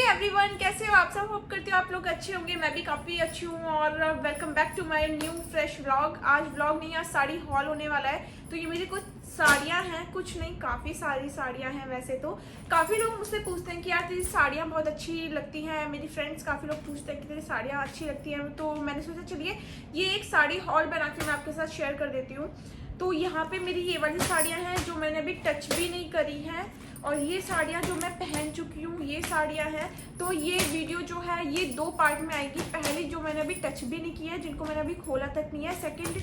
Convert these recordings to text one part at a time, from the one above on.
Everyone, कैसे हो आप सब। होप करती हूँ आप लोग अच्छे होंगे। मैं भी काफ़ी अच्छी हूँ और welcome back to my new fresh vlog. आज व्लॉग नहीं, आज साड़ी हॉल होने वाला है। तो ये मेरी कुछ साड़ियाँ हैं, कुछ नहीं काफ़ी सारी साड़ियाँ हैं। वैसे तो काफ़ी लोग मुझसे पूछते हैं कि यार तेरी साड़ियाँ बहुत अच्छी लगती हैं। मेरी फ्रेंड्स काफ़ी लोग पूछते हैं कि तेरी साड़ियाँ अच्छी लगती हैं। तो मैंने सोचा चलिए ये एक साड़ी हॉल बना के मैं आपके साथ शेयर कर देती हूँ। तो यहाँ पे मेरी ये वाली साड़ियाँ हैं जो मैंने अभी टच भी नहीं करी हैं, और ये साड़ियाँ जो मैं पहन चुकी हूँ ये साड़ियाँ हैं। तो ये वीडियो जो है ये 2 पार्ट में आएगी। पहली जो मैंने अभी टच भी नहीं किया है, जिनको मैंने अभी खोला तक नहीं है। सेकंड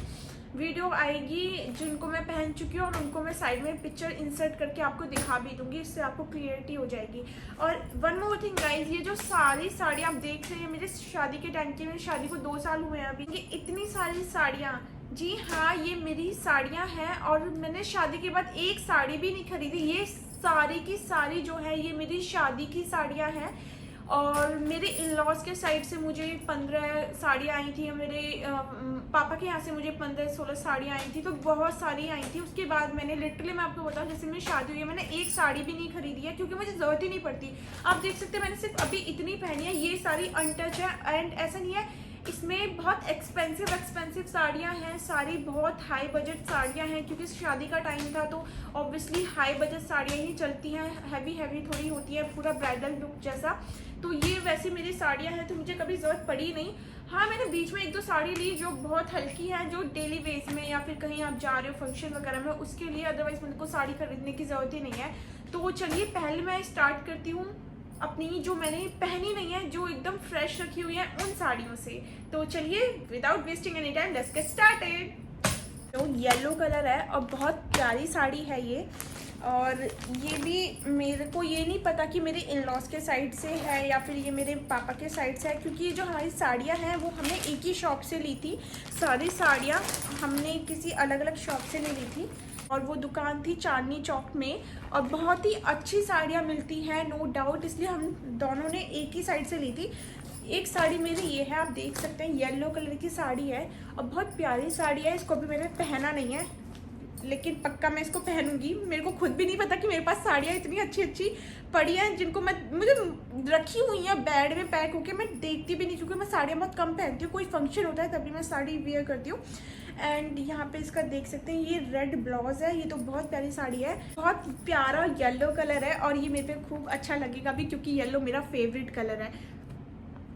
वीडियो आएगी जिनको मैं पहन चुकी हूँ, और उनको मैं साइड में पिक्चर इंसर्ट करके आपको दिखा भी दूंगी। इससे आपको क्लियरिटी हो जाएगी। और वन मोर थिंग गाइज, ये जो सारी साड़ी आप देख रहे हैं मेरे शादी के टाइम की, मेरी शादी को 2 साल हुए हैं अभी। ये इतनी सारी साड़ियाँ, जी हाँ ये मेरी साड़ियाँ हैं। और मैंने शादी के बाद एक साड़ी भी नहीं खरीदी। ये सारी की सारी जो है ये मेरी शादी की साड़ियाँ हैं। और मेरे इन लॉज के साइड से मुझे 15 साड़ियाँ आई थी, मेरे पापा के यहाँ से मुझे 15-16 साड़ियाँ आई थी। तो बहुत सारी आई थी। उसके बाद मैंने लिटरली, मैं आपको बताऊँ, जैसे मेरी शादी हुई है मैंने एक साड़ी भी नहीं खरीदी है, क्योंकि मुझे ज़रूरत ही नहीं पड़ती। आप देख सकते हैं मैंने सिर्फ अभी इतनी पहनी है। ये सारी अनटच है। एंड ऐसा नहीं है, इसमें बहुत एक्सपेंसिव साड़ियाँ हैं। सारी बहुत हाई बजट साड़ियाँ हैं, क्योंकि शादी का टाइम था तो ऑब्वियसली हाई बजट साड़ियाँ ही चलती हैं। हैवी थोड़ी होती है, पूरा ब्राइडल लुक जैसा। तो ये वैसी मेरी साड़ियाँ हैं, तो मुझे कभी ज़रूरत पड़ी नहीं। हाँ मैंने बीच में 1-2 साड़ी ली जो बहुत हल्की है, जो डेली वेज में या फिर कहीं आप जा रहे हो फंक्शन वगैरह में, उसके लिए। अदरवाइज मेरे को साड़ी खरीदने की ज़रूरत ही नहीं है। तो चलिए पहले मैं स्टार्ट करती हूँ अपनी जो मैंने पहनी नहीं है, जो एकदम फ्रेश रखी हुई है, उन साड़ियों से। तो चलिए without wasting any time let's get started. तो येलो कलर है और बहुत प्यारी साड़ी है ये। और ये भी मेरे को ये नहीं पता कि मेरे इन लॉज के साइड से है या फिर ये मेरे पापा के साइड से है, क्योंकि ये जो हमारी साड़ियाँ हैं वो हमने एक ही शॉप से ली थी। सारी साड़ियाँ हमने किसी अलग अलग शॉप से नहीं ली थी, और वो दुकान थी चांदनी चौक में। और बहुत ही अच्छी साड़ियाँ मिलती हैं नो डाउट, इसलिए हम दोनों ने एक ही साइड से ली थी। एक साड़ी मेरी ये है, आप देख सकते हैं येलो कलर की साड़ी है और बहुत प्यारी साड़ी है। इसको भी मैंने पहना नहीं है, लेकिन पक्का मैं इसको पहनूंगी। मेरे को खुद भी नहीं पता कि मेरे पास साड़ियाँ इतनी अच्छी अच्छी पड़ी हैं, जिनको मुझे रखी हुई हैं बेड में पैक होके, मैं देखती भी नहीं, क्योंकि मैं साड़ियाँ बहुत कम पहनती हूँ। कोई फंक्शन होता है तभी मैं साड़ी वेयर करती हूँ। एंड यहाँ पे इसका देख सकते हैं ये रेड ब्लाउज है। ये तो बहुत प्यारी साड़ी है, बहुत प्यारा येलो कलर है, और ये मेरे पे खूब अच्छा लगेगा भी, क्योंकि येलो मेरा फेवरेट कलर है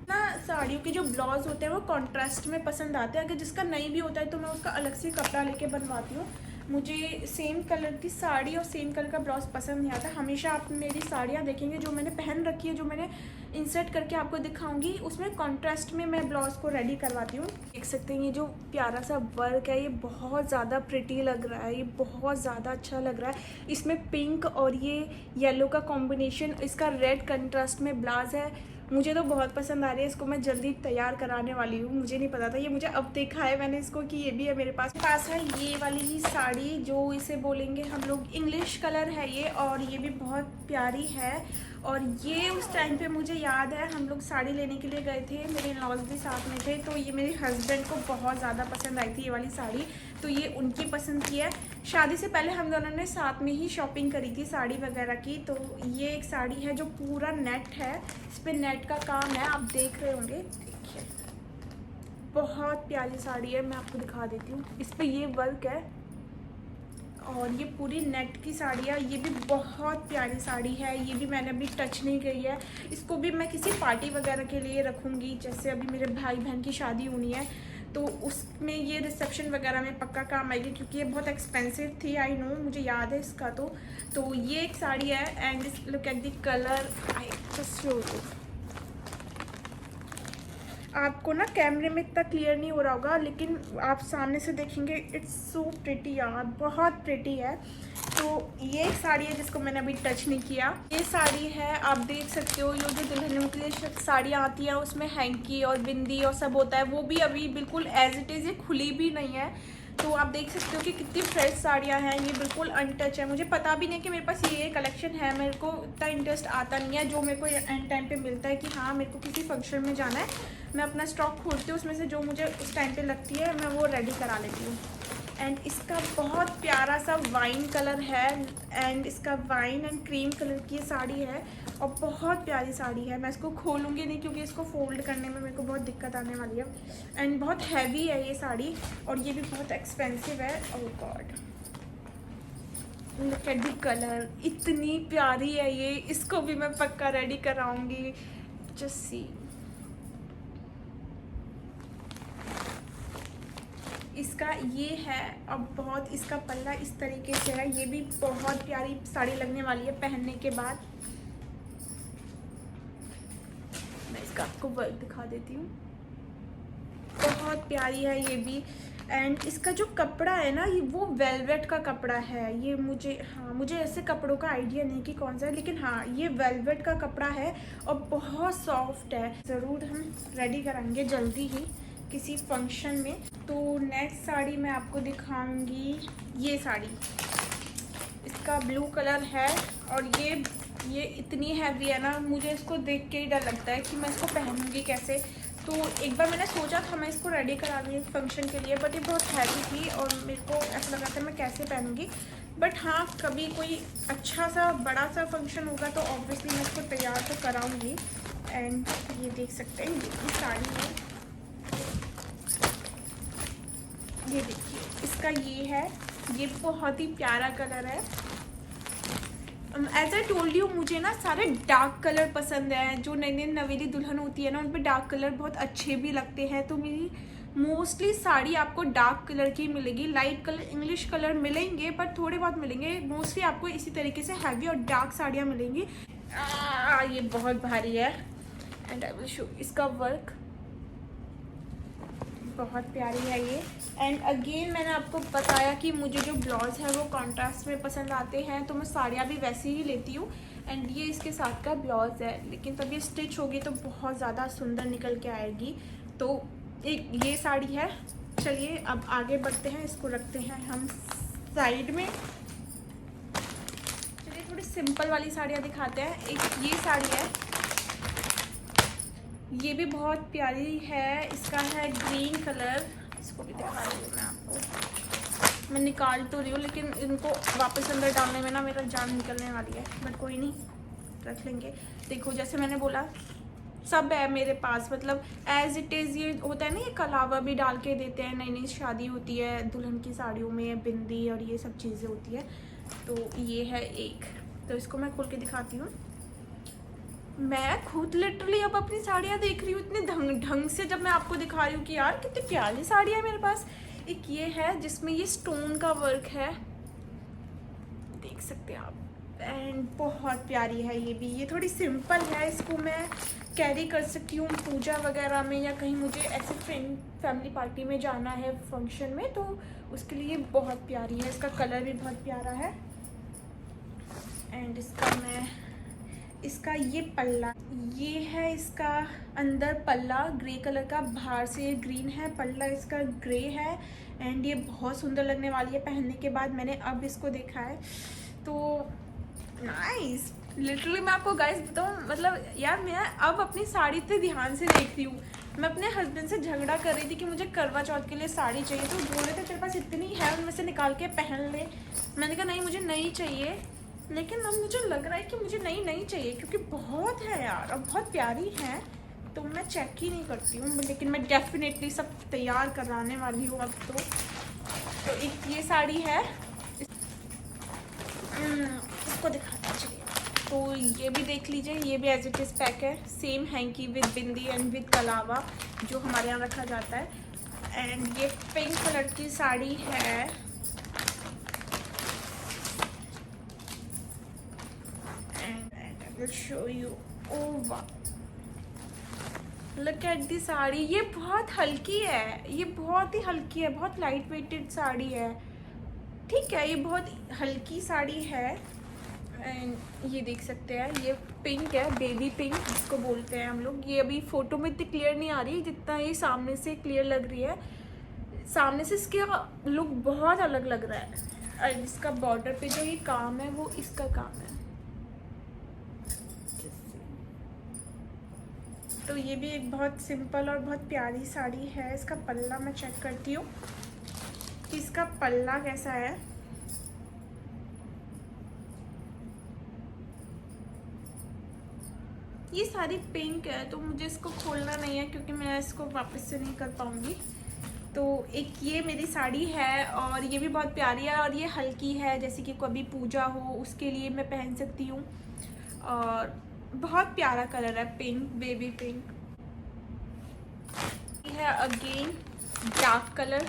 ना। साड़ियों के जो ब्लाउज होते हैं वो कॉन्ट्रास्ट में पसंद आते हैं। अगर जिसका नहीं भी होता है तो मैं उसका अलग से कपड़ा लेके बनवाती हूँ। मुझे सेम कलर की साड़ी और सेम कलर का ब्लाउज पसंद नहीं आता। हमेशा आप मेरी साड़ियाँ देखेंगे जो मैंने पहन रखी है, जो मैंने इंसर्ट करके आपको दिखाऊंगी, उसमें कॉन्ट्रास्ट में मैं ब्लाउज को रेडी करवाती हूँ। देख सकते हैं ये जो प्यारा सा वर्क है, ये बहुत ज़्यादा प्रिटी लग रहा है, ये बहुत ज़्यादा अच्छा लग रहा है। इसमें पिंक और ये येलो का कॉम्बिनेशन, इसका रेड कंट्रास्ट में ब्लाउज है। मुझे तो बहुत पसंद आ रही है। इसको मैं जल्दी तैयार कराने वाली हूँ। मुझे नहीं पता था, ये मुझे अब देखा है मैंने इसको कि ये भी है मेरे पास है ये वाली ही साड़ी, जो इसे बोलेंगे हम लोग इंग्लिश कलर है ये, और ये भी बहुत प्यारी है। और ये उस टाइम पे मुझे याद है हम लोग साड़ी लेने के लिए गए थे, मेरे इन-लॉज भी साथ में थे। तो ये मेरे हस्बैंड को बहुत ज़्यादा पसंद आई थी ये वाली साड़ी, तो ये उनकी पसंद की है। शादी से पहले हम दोनों ने साथ में ही शॉपिंग करी थी साड़ी वगैरह की। तो ये एक साड़ी है जो पूरा नेट है, इस पर नेट का काम है, आप देख रहे होंगे। देखिए बहुत प्यारी साड़ी है, मैं आपको दिखा देती हूँ। इस पर ये वर्क है और ये पूरी नेट की साड़ी है। ये भी बहुत प्यारी साड़ी है, ये भी मैंने अभी टच नहीं करी है। इसको भी मैं किसी पार्टी वगैरह के लिए रखूँगी, जैसे अभी मेरे भाई बहन की शादी होनी है तो उसमें ये रिसेप्शन वगैरह में पक्का काम आएगी, क्योंकि ये बहुत एक्सपेंसिव थी। आई नो, मुझे याद है इसका। तो ये एक साड़ी है। And look at the colour, I just show you. आपको ना कैमरे में इतना क्लियर नहीं हो रहा होगा, लेकिन आप सामने से देखेंगे इट्स सो प्रिटी यार, बहुत प्रिटी है। तो ये एक साड़ी है जिसको मैंने अभी टच नहीं किया। ये साड़ी है, आप देख सकते हो, ये जो दुल्हनों के लिए साड़ियाँ आती हैं उसमें हैंकी और बिंदी और सब होता है, वो भी अभी बिल्कुल एज इट इज़, ये खुली भी नहीं है। तो आप देख सकते हो कि कितनी फ्रेश साड़ियाँ हैं, ये बिल्कुल अनटच है। मुझे पता भी नहीं कि मेरे पास ये कलेक्शन है, मेरे को इतना इंटरेस्ट आता नहीं है। जो मेरे को एंड टाइम पे मिलता है कि हाँ मेरे को किसी फंक्शन में जाना है, मैं अपना स्टॉक खोलती हूँ, उसमें से जो मुझे उस टाइम पे लगती है मैं वो रेडी करा लेती हूँ। एंड इसका बहुत प्यारा सा वाइन कलर है, एंड इसका वाइन एंड क्रीम कलर की साड़ी है और बहुत प्यारी साड़ी है। मैं इसको खोलूँगी नहीं क्योंकि इसको फोल्ड करने में मेरे को बहुत दिक्कत आने वाली है, एंड बहुत हैवी है ये साड़ी और ये भी बहुत एक्सपेंसिव है। Oh god, look at the colour, इतनी प्यारी है ये। इसको भी मैं पक्का रेडी कराऊंगी। जस्ट सी, इसका ये है। अब बहुत इसका पल्ला इस तरीके से है, ये भी बहुत प्यारी साड़ी लगने वाली है पहनने के बाद। मैं इसका आपको वर्क दिखा देती हूँ, बहुत प्यारी है ये भी। एंड इसका जो कपड़ा है ना, ये वो वेलवेट का कपड़ा है। ये मुझे ऐसे कपड़ों का आइडिया नहीं कि कौन सा है, लेकिन हाँ ये वेलवेट का कपड़ा है और बहुत सॉफ्ट है। ज़रूर हम रेडी कराएंगे जल्दी ही किसी फंक्शन में। तो नेक्स्ट साड़ी मैं आपको दिखाऊंगी, ये साड़ी, इसका ब्लू कलर है और ये इतनी हैवी है ना, मुझे इसको देख के ही डर लगता है कि मैं इसको पहनूंगी कैसे। तो एक बार मैंने सोचा था मैं इसको रेडी करा लूँ फंक्शन के लिए, बट ये बहुत हैवी थी और मेरे को ऐसा लगा था मैं कैसे पहनूंगी। बट हाँ, कभी कोई अच्छा सा बड़ा सा फंक्शन होगा तो ऑब्वियसली मैं इसको तैयार तो कराऊंगी। एंड ये देख सकते हैं, ये साड़ी है, ये देखिए इसका ये है, ये बहुत ही प्यारा कलर है। एज आई टोल्ड यू, मुझे ना सारे डार्क कलर पसंद है। जो नई नई नवेली दुल्हन होती है ना, उन पर डार्क कलर बहुत अच्छे भी लगते हैं। तो मेरी मोस्टली साड़ी आपको डार्क कलर की मिलेगी। लाइट कलर, इंग्लिश कलर मिलेंगे पर थोड़े बहुत मिलेंगे। मोस्टली आपको इसी तरीके से हैवी और डार्क साड़ियाँ मिलेंगी। ये बहुत भारी है एंड आई विल शो इसका वर्क, बहुत प्यारी है ये। एंड अगेन मैंने आपको बताया कि मुझे जो ब्लाउज है वो कॉन्ट्रास्ट में पसंद आते हैं, तो मैं साड़ियाँ भी वैसे ही लेती हूँ। एंड ये इसके साथ का ब्लाउज है, लेकिन तब ये स्टिच होगी तो बहुत ज़्यादा सुंदर निकल के आएगी। तो एक ये साड़ी है। चलिए अब आगे बढ़ते हैं, इसको रखते हैं हम साइड में। चलिए थोड़ी सिंपल वाली साड़ियाँ दिखाते हैं। एक ये साड़ी है, ये भी बहुत प्यारी है। इसका है ग्रीन कलर, इसको भी दिखा रही हूँ मैं आपको। मैं निकाल तो रही हूँ लेकिन इनको वापस अंदर डालने में ना मेरा जान निकलने वाली है, बट कोई नहीं, रख लेंगे। देखो जैसे मैंने बोला सब है मेरे पास, मतलब एज इट इज़। ये होता है ना, ये कलावा भी डाल के देते हैं, नई नई शादी होती है दुल्हन की साड़ियों में, बिंदी और ये सब चीज़ें होती है। तो ये है एक, तो इसको मैं खोल के दिखाती हूँ। मैं खुद लिटरली अब अपनी साड़ियाँ देख रही हूँ इतने ढंग से, जब मैं आपको दिखा रही हूँ कि यार कितनी प्यारी साड़ी है मेरे पास। एक ये है जिसमें ये स्टोन का वर्क है, देख सकते हैं आप, एंड बहुत प्यारी है ये भी। ये थोड़ी सिंपल है, इसको मैं कैरी कर सकती हूँ पूजा वगैरह में, या कहीं मुझे ऐसे फ्रेंड फैमिली पार्टी में जाना है फंक्शन में, तो उसके लिए बहुत प्यारी है। इसका कलर भी बहुत प्यारा है। एंड इसका ये पल्ला, ये है इसका अंदर पल्ला ग्रे कलर का, बाहर से ये ग्रीन है, पल्ला इसका ग्रे है। एंड ये बहुत सुंदर लगने वाली है पहनने के बाद। मैंने अब इसको देखा है तो नाइस। लिटरली मैं आपको गाइस बताऊँ, मतलब यार मैं अब अपनी साड़ी इतने ध्यान से देख रही हूँ। मैं अपने हस्बैंड से झगड़ा कर रही थी कि मुझे करवा चौथ के लिए साड़ी चाहिए, तो बोल रहे थे तेरे पास इतनी है उनमें से निकाल के पहन ले। मैंने कहा नहीं, मुझे नहीं चाहिए, लेकिन अब मुझे लग रहा है कि मुझे नहीं चाहिए, क्योंकि बहुत है यार और बहुत प्यारी है। तो मैं चेक ही नहीं करती हूँ, लेकिन मैं डेफिनेटली सब तैयार कराने वाली हूँ अब तो एक ये साड़ी है, इसको दिखाता चलिए। तो ये भी देख लीजिए, ये भी एज इट इज़ पैक है, same hanky with bindi and with kalava जो हमारे यहाँ रखा जाता है। एंड ये पिंक कलर की साड़ी है, will show you। oh wow, look at the sari. ये बहुत हल्की है, ये बहुत ही हल्की है, बहुत लाइट वेटेड साड़ी है। ठीक है, ये बहुत हल्की साड़ी है। एंड ये देख सकते हैं, ये पिंक है, बेबी पिंक जिसको बोलते हैं हम लोग। ये अभी फ़ोटो में इतनी क्लियर नहीं आ रही जितना ये सामने से क्लियर लग रही है। सामने से इसका लुक बहुत अलग लग रहा है। और इसका बॉर्डर पे जो ये काम है वो इसका काम है। तो ये भी एक बहुत सिंपल और बहुत प्यारी साड़ी है। इसका पल्ला मैं चेक करती हूँ। कि इसका पल्ला कैसा है। ये सारी पिंक है तो मुझे इसको खोलना नहीं है क्योंकि मैं इसको वापस से नहीं कर पाऊंगी। तो एक ये मेरी साड़ी है और ये भी बहुत प्यारी है और ये हल्की है, जैसे कि कभी पूजा हो उसके लिए मैं पहन सकती हूँ। और बहुत प्यारा कलर है, पिंक, बेबी पिंक। ये है अगेन डार्क कलर,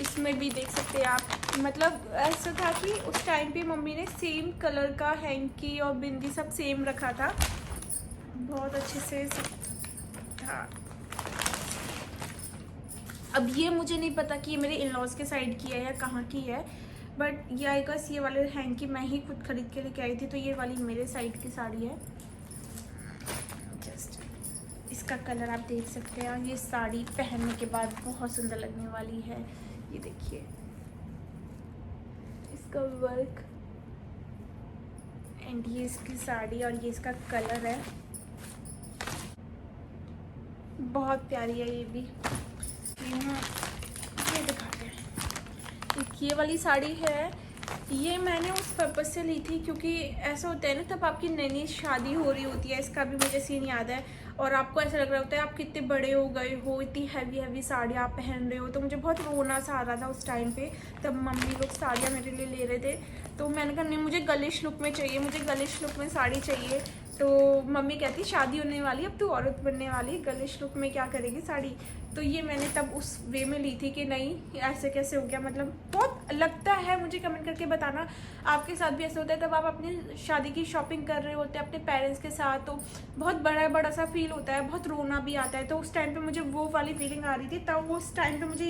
इसमें भी देख सकते हैं आप। मतलब ऐसा था कि उस टाइम पे मम्मी ने सेम कलर का हैंकी और बिंदी सब सेम रखा था, बहुत अच्छे से सब था। अब ये मुझे नहीं पता कि ये मेरे इन लॉज के साइड की है या कहाँ की है, बट ये आई गेस ये वाले हैंकी मैं ही खुद खरीद के लेके आई थी, तो ये वाली मेरे साइड की साड़ी है। जस्ट इसका कलर आप देख सकते हैं, ये साड़ी पहनने के बाद बहुत सुंदर लगने वाली है। ये देखिए इसका वर्क एंड ये इसकी साड़ी और ये इसका कलर है, बहुत प्यारी है ये भी। ये दिखाते हैं, ये वाली साड़ी है, ये मैंने उस पर्पज़ से ली थी क्योंकि ऐसा होता है ना, तब आपकी नई नई शादी हो रही होती है, इसका भी मुझे सीन याद है, और आपको ऐसा लग रहा होता है आप कितने बड़े हो गए हो, इतनी हैवी हैवी साड़ियाँ आप पहन रहे हो। तो मुझे बहुत रोना सा आ रहा था उस टाइम पे, तब मम्मी लोग साड़ियाँ मेरे लिए ले रहे थे, तो मैंने कहा नहीं मुझे गर्लिश लुक में चाहिए, मुझे गर्लिश लुक में साड़ी चाहिए। तो मम्मी कहती शादी होने वाली, अब तू औरत बनने वाली, गर्लिश लुक में क्या करेगी साड़ी। तो ये मैंने तब उस वे में ली थी कि नहीं ऐसे कैसे हो गया, मतलब बहुत लगता है। मुझे कमेंट करके बताना आपके साथ भी ऐसा होता है, तब आप अपनी शादी की शॉपिंग कर रहे होते हैं अपने पेरेंट्स के साथ, तो बहुत बड़ा बड़ा सा फील होता है, बहुत रोना भी आता है। तो उस टाइम पे मुझे वो वाली फीलिंग आ रही थी, तब उस टाइम पे मुझे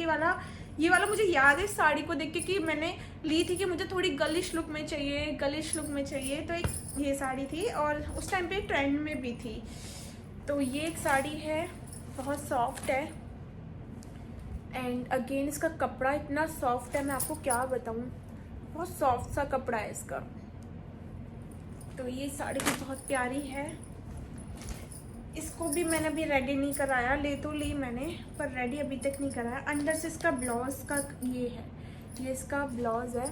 ये वाला मुझे याद है साड़ी को देख के कि मैंने ली थी कि मुझे थोड़ी गर्लिश लुक में चाहिए, गर्लिश लुक में चाहिए। तो एक ये साड़ी थी और उस टाइम पे ट्रेंड में भी थी। तो ये एक साड़ी है, बहुत सॉफ्ट है एंड अगेन इसका कपड़ा इतना सॉफ्ट है, मैं आपको क्या बताऊँ, बहुत सॉफ्ट सा कपड़ा है इसका। तो ये साड़ी भी बहुत प्यारी है, इसको भी मैंने अभी रेडी नहीं कराया, ले तो ली मैंने पर रेडी अभी तक नहीं कराया। अंदर से इसका ब्लाउज का ये है, ये इसका ब्लाउज है,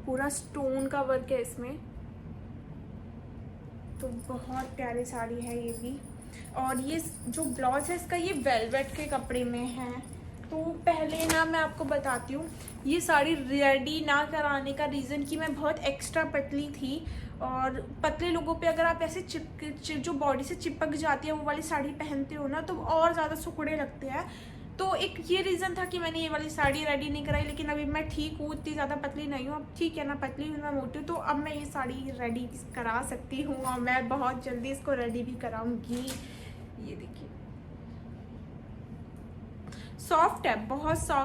पूरा स्टोन का वर्क है इसमें, तो बहुत प्यारी साड़ी है ये भी। और ये जो ब्लाउज है इसका ये वेलवेट के कपड़े में है। तो पहले ना मैं आपको बताती हूँ, ये साड़ी रेडी ना कराने का रीज़न कि मैं बहुत एक्स्ट्रा पतली थी, और पतले लोगों पे अगर आप ऐसे जो बॉडी से चिपक जाती है वो वाली साड़ी पहनते हो ना, तो और ज़्यादा सुकड़े लगते हैं। तो एक ये रीज़न था कि मैंने ये वाली साड़ी रेडी नहीं कराई, लेकिन अभी मैं ठीक हूँ, इतनी ज़्यादा पतली नहीं हूँ, अब ठीक है ना, पतली हूँ ना मोटी हूँ, तो अब मैं ये साड़ी रेडी करा सकती हूँ और मैं बहुत जल्दी इसको रेडी भी कराऊँगी। ये देखिए सॉफ्ट है, बहुत सॉफ्ट।